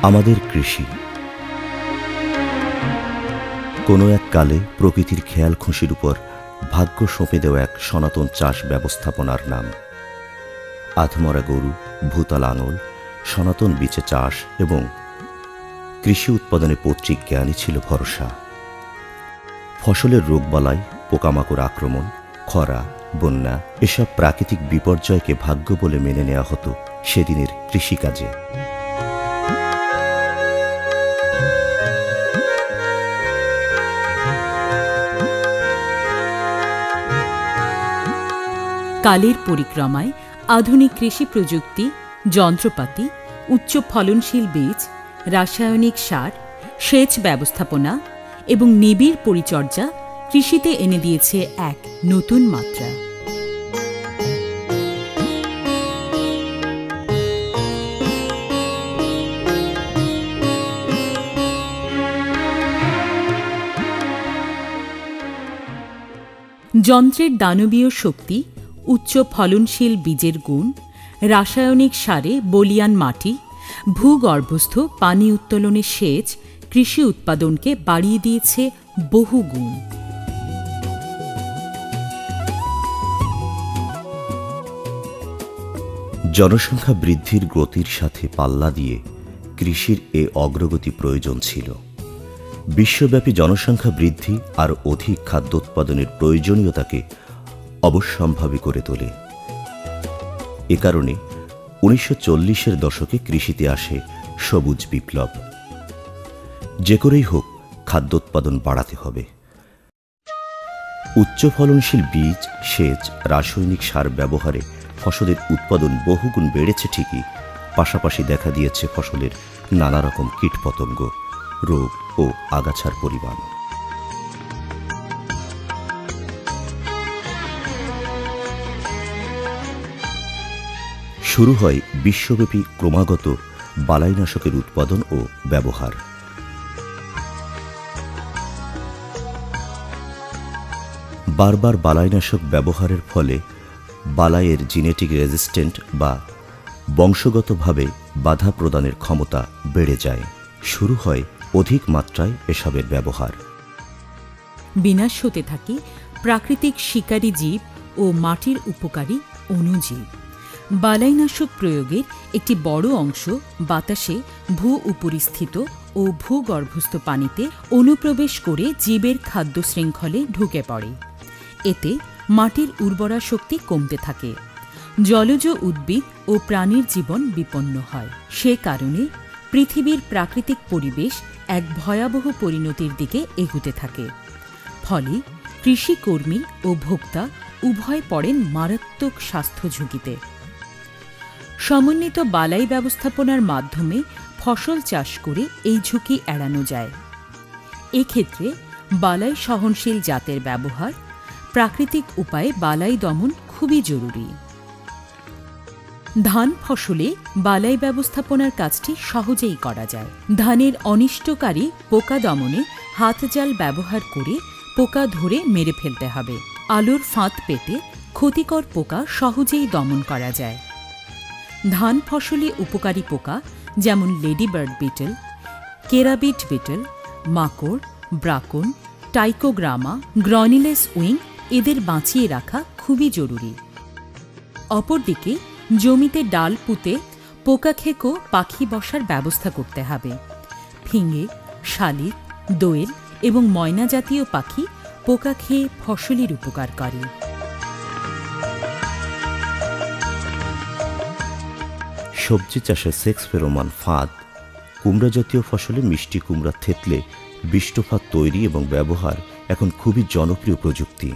আমাদের কৃষি কোনো এক কালে প্রকৃতির খেয়াল খুশির উপর ভাগ্য সঁপে দেওয়া এক সনাতন চাষ ব্যবস্থাপনার নাম। আধমরা গরু, ভূতাল আঙুল, সনাতন বীজে চাষ এবং কৃষি উৎপাদনে পৈতৃক জ্ঞানই ছিল ভরসা। ফসলের রোগবালাই, পোকামাকড় আক্রমণ, খরা, বন্যা এসব প্রাকৃতিক বিপর্যয়কে ভাগ্য বলে মেনে নেওয়া হতো সেদিনের কৃষিকাজে। কালের পরিক্রমায় আধুনিক কৃষি প্রযুক্তি, যন্ত্রপাতি, উচ্চ ফলনশীল বীজ, রাসায়নিক সার, সেচ ব্যবস্থাপনা এবং নিবিড় পরিচর্যা কৃষিতে এনে দিয়েছে এক নতুন মাত্রা। যন্ত্রের দানবীয় শক্তি, উচ্চ ফলনশীল বীজের গুণ, রাসায়নিক সারে বলীয়ান মাটি, ভূগর্ভস্থ পানি উত্তোলনের সেচ কৃষি উৎপাদনকে বাড়িয়ে দিয়েছে বহু গুণ। জনসংখ্যা বৃদ্ধির গতির সাথে পাল্লা দিয়ে কৃষির এ অগ্রগতি প্রয়োজন ছিল। বিশ্বব্যাপী জনসংখ্যা বৃদ্ধি আর অধিক খাদ্য উৎপাদনের প্রয়োজনীয়তাকে অবশ্যম্ভাবী করে তোলে। এ কারণে 1940-এর দশকে কৃষিতে আসে সবুজ বিপ্লব। যে করেই হোক খাদ্য উৎপাদন বাড়াতে হবে। উচ্চ ফলনশীল বীজ, সেচ, রাসায়নিক সার ব্যবহারে ফসলের উৎপাদন বহুগুণ বেড়েছে ঠিকই, পাশাপাশি দেখা দিয়েছে ফসলের নানা রকম কীটপতঙ্গ, রোগ ও আগাছার পরিমাণ। শুরু হয় বিশ্বব্যাপী ক্রমাগত বালাইনাশকের উৎপাদন ও ব্যবহার। বারবার বালাইনাশক ব্যবহারের ফলে বালাইয়ের জিনেটিক রেজিস্ট্যান্ট বা বংশগতভাবে বাধা প্রদানের ক্ষমতা বেড়ে যায়। শুরু হয় অধিক মাত্রায় এসবের ব্যবহার। বিনাশ হতে থাকে প্রাকৃতিক শিকারী জীব ও মাটির উপকারী অণুজীব। বালাইনাশক প্রয়োগের একটি বড় অংশ বাতাসে ভূ উপরিস্থিত ও ভূগর্ভস্থ পানিতে অনুপ্রবেশ করে জীবের খাদ্য শৃঙ্খলে ঢুকে পড়ে। এতে মাটির উর্বরা শক্তি কমতে থাকে, জলজ উদ্ভিদ ও প্রাণীর জীবন বিপন্ন হয়। সে কারণে পৃথিবীর প্রাকৃতিক পরিবেশ এক ভয়াবহ পরিণতির দিকে এগুতে থাকে। ফলে কৃষিকর্মী ও ভোক্তা উভয় পড়েন মারাত্মক স্বাস্থ্য ঝুঁকিতে। সমন্বিত বালাই ব্যবস্থাপনার মাধ্যমে ফসল চাষ করে এই ঝুঁকি এড়ানো যায়। এক্ষেত্রে বালাই সহনশীল জাতের ব্যবহার, প্রাকৃতিক উপায়ে বালাই দমন খুবই জরুরি। ধান ফসলে বালাই ব্যবস্থাপনার কাজটি সহজেই করা যায়। ধানের অনিষ্টকারী পোকা দমনে হাতজাল ব্যবহার করে পোকা ধরে মেরে ফেলতে হবে। আলুর ফাঁদ পেতে ক্ষতিকর পোকা সহজেই দমন করা যায়। ধান ফসলে উপকারী পোকা যেমন লেডিবার্ড বিটল, কেরাবিট বিটল, মাকড়, ব্রাকন, টাইকোগ্রামা, গ্রনিলেস উইং এদের বাঁচিয়ে রাখা খুবই জরুরি। অপরদিকে জমিতে ডাল পুঁতে পোকা খেকো পাখি বসার ব্যবস্থা করতে হবে। ফিঙে, শালিক, দোয়েল এবং ময়না জাতীয় পাখি পোকা খেয়ে ফসলের উপকার করে। সবজি চাষে সেক্স ফেরোমন ফাঁদ, কুমড়া জাতীয় ফসলে মিষ্টি কুমড়া থেতলে বিষ্টফাঁদ তৈরি এবং ব্যবহার এখন খুবই জনপ্রিয় প্রযুক্তি।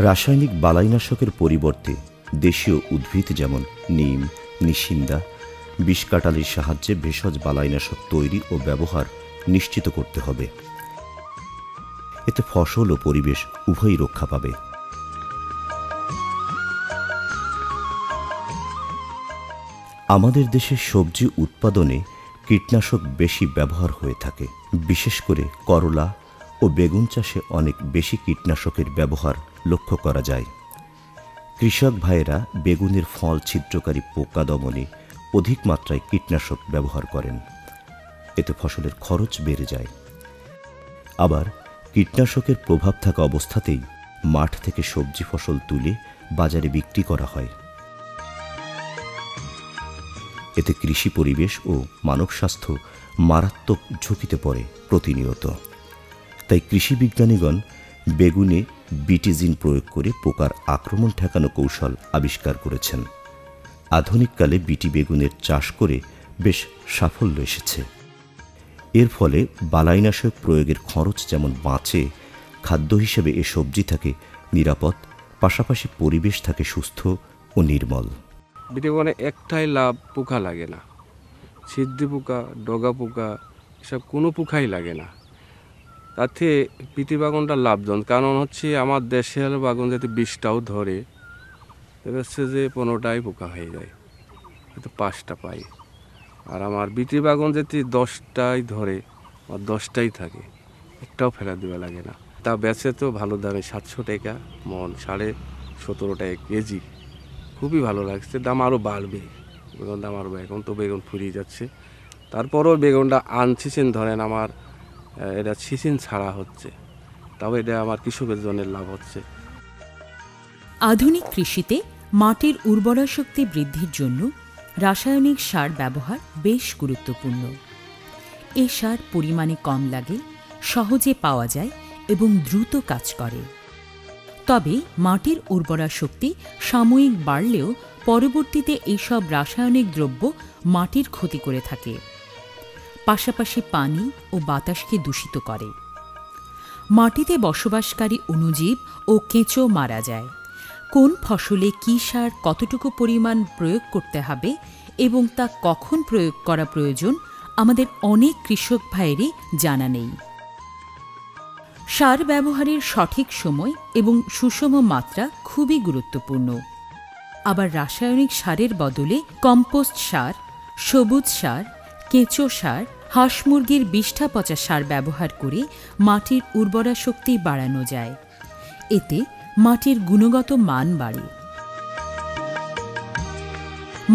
রাসায়নিক বালাইনাশকের পরিবর্তে দেশীয় উদ্ভিদ যেমন নিম, নিশিন্দা, বিষকাটালির সাহায্যে ভেষজ বালাইনাশক তৈরি ও ব্যবহার নিশ্চিত করতে হবে। এতে ফসল ও পরিবেশ উভয়ই রক্ষা পাবে। আমাদের দেশে সবজি উৎপাদনে কীটনাশক বেশি ব্যবহার হয়ে থাকে। বিশেষ করে করলা ও বেগুন চাষে অনেক বেশি কীটনাশকের ব্যবহার লক্ষ্য করা যায়। কৃষক ভাইয়েরা বেগুনের ফল ছিদ্রকারী পোকা দমনে অধিক মাত্রায় কীটনাশক ব্যবহার করেন। এতে ফসলের খরচ বেড়ে যায়। আবার কীটনাশকের প্রভাব থাকা অবস্থাতেই মাঠ থেকে সবজি ফসল তুলে বাজারে বিক্রি করা হয়। এতে কৃষি পরিবেশ ও মানব স্বাস্থ্য মারাত্মক ঝুঁকিতে পড়ে প্রতিনিয়ত। তাই কৃষি বিজ্ঞানীগণ বেগুনে বিটিজিন প্রয়োগ করে পোকার আক্রমণ ঠেকানো কৌশল আবিষ্কার করেছেন। আধুনিককালে বিটি বেগুনের চাষ করে বেশ সাফল্য এসেছে। এর ফলে বালাইনাশক প্রয়োগের খরচ যেমন বাঁচে, খাদ্য হিসেবে এ সবজি থাকে নিরাপদ, পাশাপাশি পরিবেশ থাকে সুস্থ ও নির্মল। বিটি বেগুনে একটাই লাভ, পোকা লাগে না। সিদ্ধি পোকা, ডগা পোকা, এসব কোনো পোকাই লাগে না। তাতে বিটি বাগানটা লাভজনক, কারণ হচ্ছে আমার দেশের বাগান যাতে 20টাও ধরে, হচ্ছে যে 15টাই পোকা হয়ে যায়, হয়তো 5টা পাই। আর আমার বিটি বাগান যদি 10টাই ধরে, আর 10টাই থাকে, একটাও ফেলা দেওয়া লাগে না। তা বেচে তো ভালো দামে, 700 টাকা মন, 17.5 টাকা কেজি। খুবই ভালো লাগছে। দাম আরও বাড়বে, বেগুন দাম আরও, এখন তো বেগুন ফুরিয়ে যাচ্ছে। তারপরেও বেগুনটা আনসিজন ধরেন আমার এটা সিজন ছাড়া হচ্ছে, তবে এটা আমার কৃষকের জন্য লাভ হচ্ছে। আধুনিক কৃষিতে মাটির উর্বরা শক্তি বৃদ্ধির জন্য রাসায়নিক সার ব্যবহার বেশ গুরুত্বপূর্ণ। এ সার পরিমাণে কম লাগে, সহজে পাওয়া যায় এবং দ্রুত কাজ করে। তবে মাটির উর্বরা শক্তি সাময়িক বাড়লেও পরবর্তীতে এইসব রাসায়নিক দ্রব্য মাটির ক্ষতি করে থাকে, পাশাপাশি পানি ও বাতাসকে দূষিত করে। মাটিতে বসবাসকারী অণুজীব ও কেঁচো মারা যায়। কোন ফসলে কী সার কতটুকু পরিমাণ প্রয়োগ করতে হবে এবং তা কখন প্রয়োগ করা প্রয়োজন আমাদের অনেক কৃষক ভাইয়েরই জানা নেই। সার ব্যবহারের সঠিক সময় এবং সুষম মাত্রা খুবই গুরুত্বপূর্ণ। আবার রাসায়নিক সারের বদলে কম্পোস্ট সার, সবুজ সার, কেঁচো সার, হাঁস মুরগির বিষ্ঠা পচা সার ব্যবহার করে মাটির উর্বরা শক্তি বাড়ানো যায়। এতে মাটির গুণগত মান বাড়ে।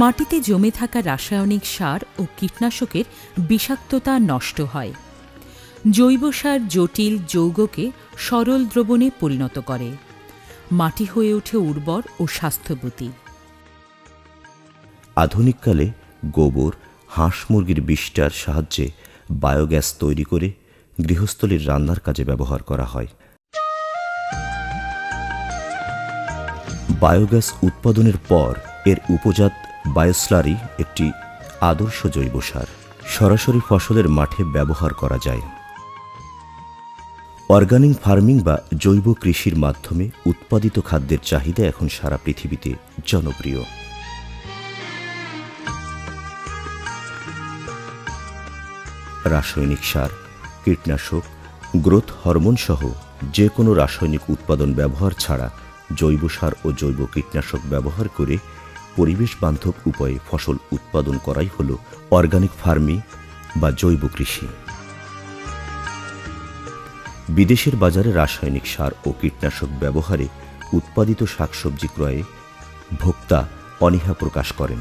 মাটিতে জমে থাকা রাসায়নিক সার ও কীটনাশকের বিষাক্ততা নষ্ট হয়। জৈব সার জটিল যৌগকে সরল দ্রবণে পরিণত করে। মাটি হয়ে ওঠে উর্বর ও স্বাস্থ্যবতী। আধুনিককালে গোবর, হাঁস মুরগির বিষ্ঠার সাহায্যে বায়োগ্যাস তৈরি করে গৃহস্থলীর রান্নার কাজে ব্যবহার করা হয়। বায়োগ্যাস উৎপাদনের পর এর উপজাত বায়োস্লারি একটি আদর্শ জৈব সার, সরাসরি ফসলের মাঠে ব্যবহার করা যায়। অর্গানিক ফার্মিং বা জৈব কৃষির মাধ্যমে উৎপাদিত খাদ্যের চাহিদা এখন সারা পৃথিবীতে জনপ্রিয়। রাসায়নিক সার, কীটনাশক, গ্রোথ হরমোন সহ যে কোনো রাসায়নিক উৎপাদন ব্যবহার ছাড়া জৈব সার ও জৈব কীটনাশক ব্যবহার করে পরিবেশ বান্ধব উপায়ে ফসল উৎপাদন করাই হল অর্গানিক ফার্মিং বা জৈব কৃষি। বিদেশের বাজারে রাসায়নিক সার ও কীটনাশক ব্যবহারে উৎপাদিত শাকসবজি ক্রয়ে ভোক্তা অনীহা প্রকাশ করেন।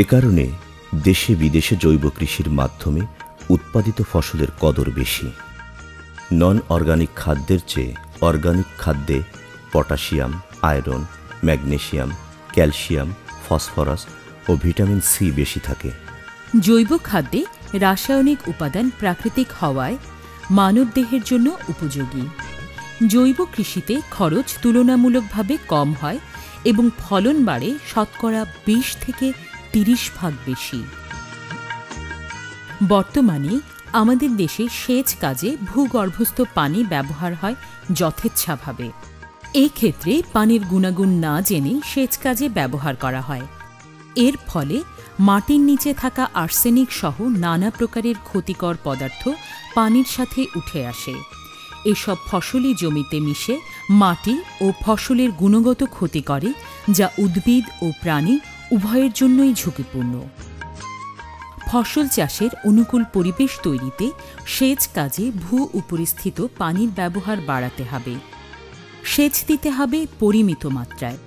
এ কারণে দেশে বিদেশে জৈব কৃষির মাধ্যমে উৎপাদিত ফসলের কদর বেশি। নন অর্গানিক খাদ্যের চেয়ে অর্গানিক খাদ্যে potassium, iron, magnesium, calcium, phosphorus ও ভিটামিন সি বেশি থাকে। জৈব খাদ্যে রাসায়নিক উপাদান প্রাকৃতিক হওয়ায় মানবদেহের জন্য উপযোগী। জৈব কৃষিতে খরচ তুলনামূলকভাবে কম হয় এবং ফলন বাড়ে শতকরা 20 থেকে 30% বেশি। বর্তমানে আমাদের দেশে সেচ কাজে ভূগর্ভস্থ পানি ব্যবহার হয় যথেচ্ছাভাবে। এই ক্ষেত্রে পানির গুণাগুণ না জেনে সেচ কাজে ব্যবহার করা হয়। এর ফলে মাটির নিচে থাকা আর্সেনিক সহ নানা প্রকারের ক্ষতিকর পদার্থ পানির সাথে উঠে আসে। এসব ফসলি জমিতে মিশে মাটি ও ফসলের গুণগত ক্ষতি করে, যা উদ্ভিদ ও প্রাণী উভয়ের জন্যই ঝুঁকিপূর্ণ। ফসল চাষের অনুকূল পরিবেশ তৈরিতে সেচ কাজে ভূ উপরিস্থিত পানির ব্যবহার বাড়াতে হবে। সেচ দিতে হবে পরিমিত মাত্রায়।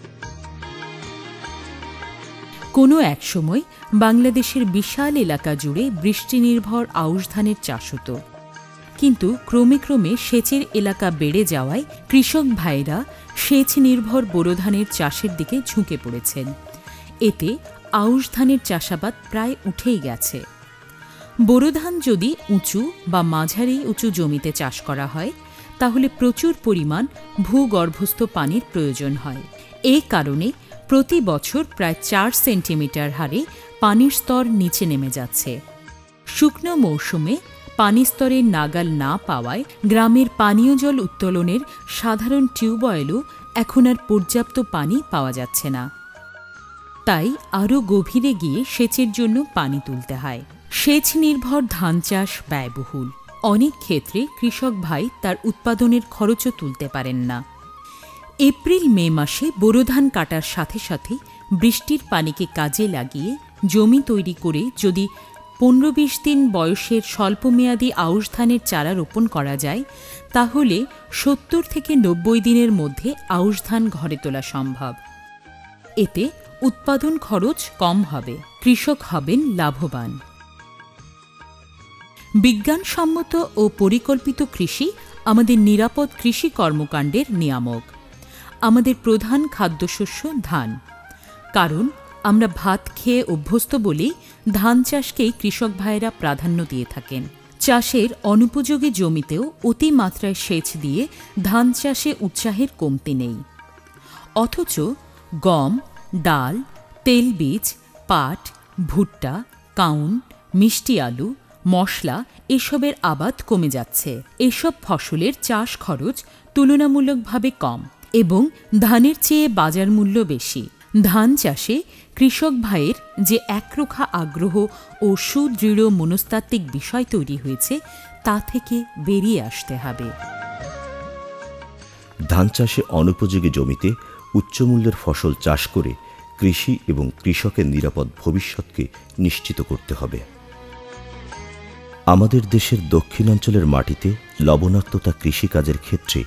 কোনো এক সময় বাংলাদেশের বিশাল এলাকা জুড়ে বৃষ্টি নির্ভর আউশ ধানের চাষ হতো, কিন্তু ক্রমে ক্রমে সেচের এলাকা বেড়ে যাওয়ায় কৃষক ভাইরা সেচ নির্ভর বোরো ধানের চাষের দিকে ঝুঁকে পড়েছেন। এতে আউশ ধানের চাষাবাদ প্রায় উঠেই গেছে। বোরো ধান যদি উঁচু বা মাঝারি উঁচু জমিতে চাষ করা হয় তাহলে প্রচুর পরিমাণ ভূগর্ভস্থ পানির প্রয়োজন হয়। এই কারণে প্রতি বছর প্রায় 4 সেন্টিমিটার হারে পানির স্তর নিচে নেমে যাচ্ছে। শুকনো মৌসুমে পানি স্তরের নাগাল না পাওয়ায় গ্রামের পানীয় জল উত্তোলনের সাধারণ টিউবওয়েলও এখন আর পর্যাপ্ত পানি পাওয়া যাচ্ছে না। তাই আরও গভীরে গিয়ে সেচের জন্য পানি তুলতে হয়। সেচ নির্ভর ধান চাষ ব্যয়বহুল। অনেক ক্ষেত্রে কৃষক ভাই তার উৎপাদনের খরচও তুলতে পারেন না। এপ্রিল মে মাসে বোরো ধান কাটার সাথে সাথে বৃষ্টির পানিকে কাজে লাগিয়ে জমি তৈরি করে যদি 15-20 দিন বয়সের স্বল্পমেয়াদী আউশ ধানের চারা রোপণ করা যায় তাহলে 70 থেকে 90 দিনের মধ্যে আউশ ধান ঘরে তোলা সম্ভব। এতে উৎপাদন খরচ কম হবে, কৃষক হবেন লাভবান। বিজ্ঞানসম্মত ও পরিকল্পিত কৃষি আমাদের নিরাপদ কৃষি কর্মকাণ্ডের নিয়ামক। আমাদের প্রধান খাদ্যশস্য ধান, কারণ আমরা ভাত খেয়ে অভ্যস্ত বলেই ধান চাষকেই কৃষক ভাইয়েরা প্রাধান্য দিয়ে থাকেন। চাষের অনুপযোগী জমিতেও অতিমাত্রায় সেচ দিয়ে ধান চাষে উৎসাহের কমতি নেই। অথচ গম, ডাল, তেলবীজ, পাট, ভুট্টা, কাউন, মিষ্টি আলু, মশলা এসবের আবাদ কমে যাচ্ছে। এসব ফসলের চাষ খরচ তুলনামূলকভাবে কম এবং ধানের চেয়ে বাজার মূল্য বেশি। ধান চাষে কৃষক ভাইয়ের যে একরোখা আগ্রহ ও সুদৃঢ় মনস্তাত্ত্বিক বিষয় তৈরি হয়েছে তা থেকে বেরিয়ে আসতে হবে। ধান চাষে অনুপযোগী জমিতে উচ্চমূল্যের ফসল চাষ করে কৃষি এবং কৃষকের নিরাপদ ভবিষ্যৎকে নিশ্চিত করতে হবে। আমাদের দেশের দক্ষিণাঞ্চলের মাটিতে লবণাক্ততা কৃষিকাজের ক্ষেত্রে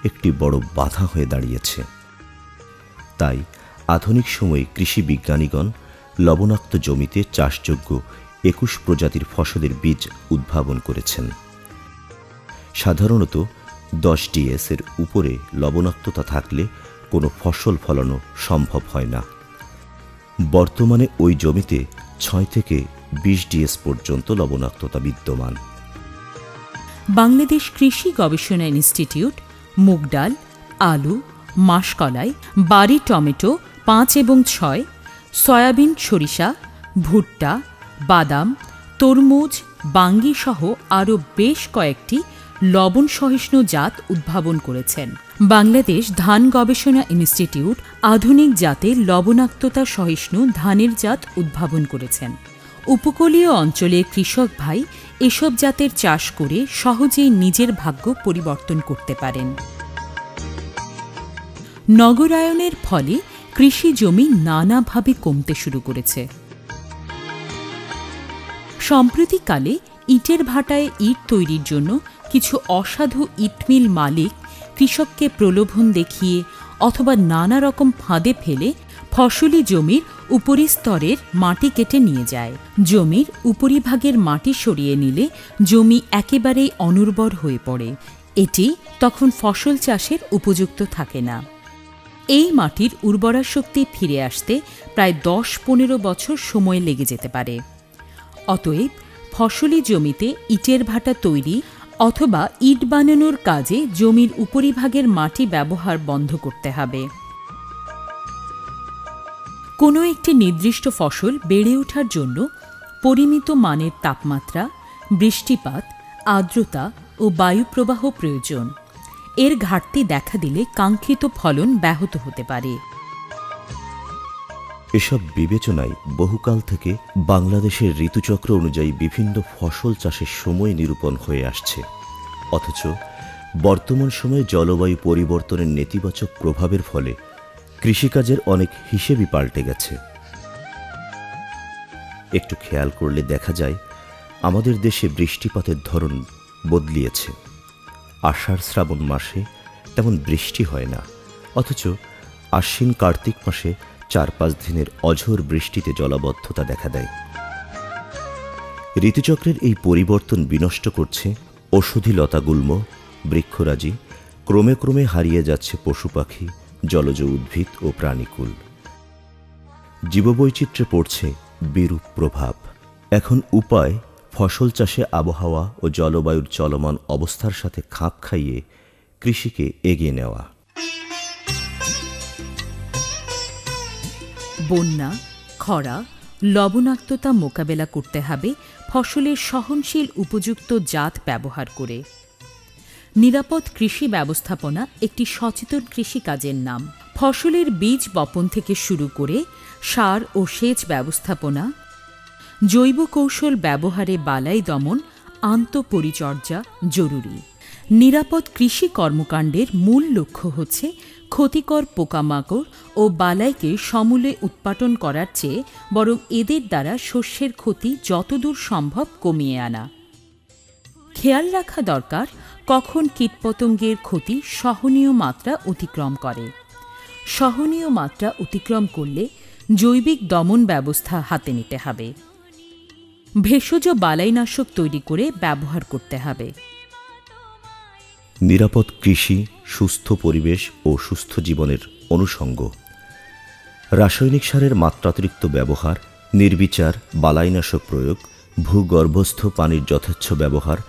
একটি বড় বাধা হয়ে দাঁড়িয়েছে। তাই আধুনিক সময়ে কৃষি বিজ্ঞানীগণ লবণাক্ত জমিতে চাষযোগ্য 21 প্রজাতির ফসলের বীজ উদ্ভাবন করেছেন। সাধারণত 10 DS এর উপরে লবণাক্ততা থাকলে কোনো ফসল ফলানো সম্ভব হয় না। বর্তমানে ওই জমিতে 6 থেকে 20 DS পর্যন্ত লবণাক্ততা বিদ্যমান। বাংলাদেশ কৃষি গবেষণা ইনস্টিটিউট মুগ ডাল, আলু, মাসকলাই, বাড়ি টমেটো 5 এবং 6, সয়াবিন, সরিষা, ভুট্টা, বাদাম, তরমুজ, বাঙ্গি সহ আরও বেশ কয়েকটি লবণ সহিষ্ণু জাত উদ্ভাবন করেছেন। বাংলাদেশ ধান গবেষণা ইনস্টিটিউট আধুনিক জাতের লবণাক্ততা সহিষ্ণু ধানের জাত উদ্ভাবন করেছেন। উপকূলীয় অঞ্চলের কৃষক ভাই এসব জাতের চাষ করে সহজেই নিজের ভাগ্য পরিবর্তন করতে পারেন। নগরায়নের ফলে কৃষি জমি নানাভাবে কমতে শুরু করেছে। সম্প্রতিকালে ইটের ভাটায় ইট তৈরির জন্য কিছু অসাধু ইটমিল মালিক কৃষককে প্রলোভন দেখিয়ে অথবা নানা রকম ফাঁদে ফেলে ফসলি জমির উপরিস্তরের মাটি কেটে নিয়ে যায়। জমির উপরিভাগের মাটি সরিয়ে নিলে জমি একেবারেই অনুর্বর হয়ে পড়ে। এটি তখন ফসল চাষের উপযুক্ত থাকে না। এই মাটির উর্বরা শক্তি ফিরে আসতে প্রায় 10-15 বছর সময় লেগে যেতে পারে। অতএব ফসলি জমিতে ইটের ভাটা তৈরি অথবা ইট বানানোর কাজে জমির উপরিভাগের মাটি ব্যবহার বন্ধ করতে হবে। কোনো একটি নির্দিষ্ট ফসল বেড়ে ওঠার জন্য পরিমিত মানের তাপমাত্রা, বৃষ্টিপাত, আর্দ্রতা ও বায়ুপ্রবাহ প্রয়োজন। এর ঘাটতি দেখা দিলে কাঙ্ক্ষিত ফলন ব্যাহত হতে পারে। এসব বিবেচনায় বহুকাল থেকে বাংলাদেশের ঋতুচক্র অনুযায়ী বিভিন্ন ফসল চাষের সময় নিরূপণ হয়ে আসছে। অথচ বর্তমান সময়ে জলবায়ু পরিবর্তনের নেতিবাচক প্রভাবের ফলে কৃষিকাজের অনেক হিসেবই পাল্টে গেছে। একটু খেয়াল করলে দেখা যায় আমাদের দেশে বৃষ্টিপাতের ধরন বদলিয়েছে। আষাঢ় শ্রাবণ মাসে তেমন বৃষ্টি হয় না, অথচ আশ্বিন কার্তিক মাসে 4-5 দিনের অঝোর বৃষ্টিতে জলাবদ্ধতা দেখা দেয়। ঋতুচক্রের এই পরিবর্তন বিনষ্ট করছে ঔষধি লতাগুল্ম, বৃক্ষরাজি, ক্রমে ক্রমে হারিয়ে যাচ্ছে পশু পাখি, জলজ উদ্ভিদ ও প্রাণীকুল। জীববৈচিত্র্যে পড়ছে বিরূপ প্রভাব। এখন উপায় ফসল চাষে আবহাওয়া ও জলবায়ুর চলমান অবস্থার সাথে খাপ খাইয়ে কৃষিকে এগিয়ে নেওয়া। বন্যা, খরা, লবণাক্ততা মোকাবেলা করতে হবে ফসলের সহনশীল উপযুক্ত জাত ব্যবহার করে। নিরাপদ কৃষি ব্যবস্থাপনা একটি সচেতন কৃষিকাজের নাম। ফসলের বীজ বপন থেকে শুরু করে সার ও সেচ ব্যবস্থাপনা, জৈব কৌশল ব্যবহারে বালাই দমন, আন্তঃপরিচর্যা জরুরি। নিরাপদ কৃষি কর্মকাণ্ডের মূল লক্ষ্য হচ্ছে ক্ষতিকর পোকামাকড় ও বালাইকে সমূলে উৎপাটন করার চেয়ে বরং এদের দ্বারা শস্যের ক্ষতি যতদূর সম্ভব কমিয়ে আনা। খেয়াল রাখা দরকার কখন কীটপতঙ্গের ক্ষতি সহনীয় মাত্রা অতিক্রম করে। সহনীয় মাত্রা অতিক্রম করলে জৈবিক দমন ব্যবস্থা হাতে নিতে হবে। ভেষজ বালাইনাশক তৈরি করে ব্যবহার করতে হবে। নিরাপদ কৃষি সুস্থ পরিবেশ ও সুস্থ জীবনের অনুষঙ্গ। রাসায়নিক সারের মাত্রাতিরিক্ত ব্যবহার, নির্বিচার বালাইনাশক প্রয়োগ, ভূগর্ভস্থ পানির যথেচ্ছ ব্যবহার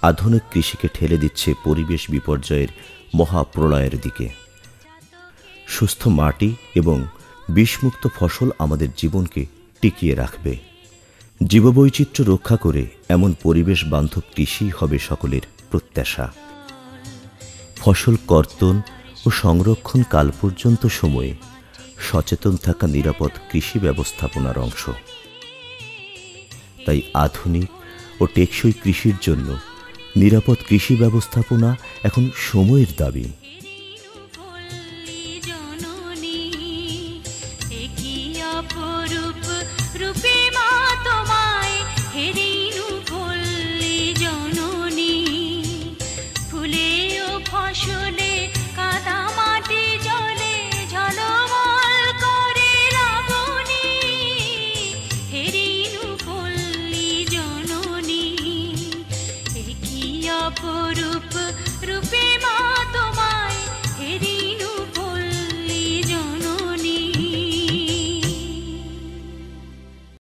আধুনিক কৃষিকে ঠেলে দিচ্ছে পরিবেশ বিপর্যয়ের মহাপ্রলয়ের দিকে। সুস্থ মাটি এবং বিষমুক্ত ফসল আমাদের জীবনকে টিকিয়ে রাখবে। জীববৈচিত্র্য রক্ষা করে এমন পরিবেশ বান্ধব কৃষি হবে সকলের প্রত্যাশা। ফসল কর্তন ও সংরক্ষণ কাল পর্যন্ত সময়ে সচেতন থাকা নিরাপদ কৃষি ব্যবস্থাপনার অংশ। তাই আধুনিক ও টেকসই কৃষির জন্য নিরাপদ কৃষি ব্যবস্থাপনা এখন সময়ের দাবি।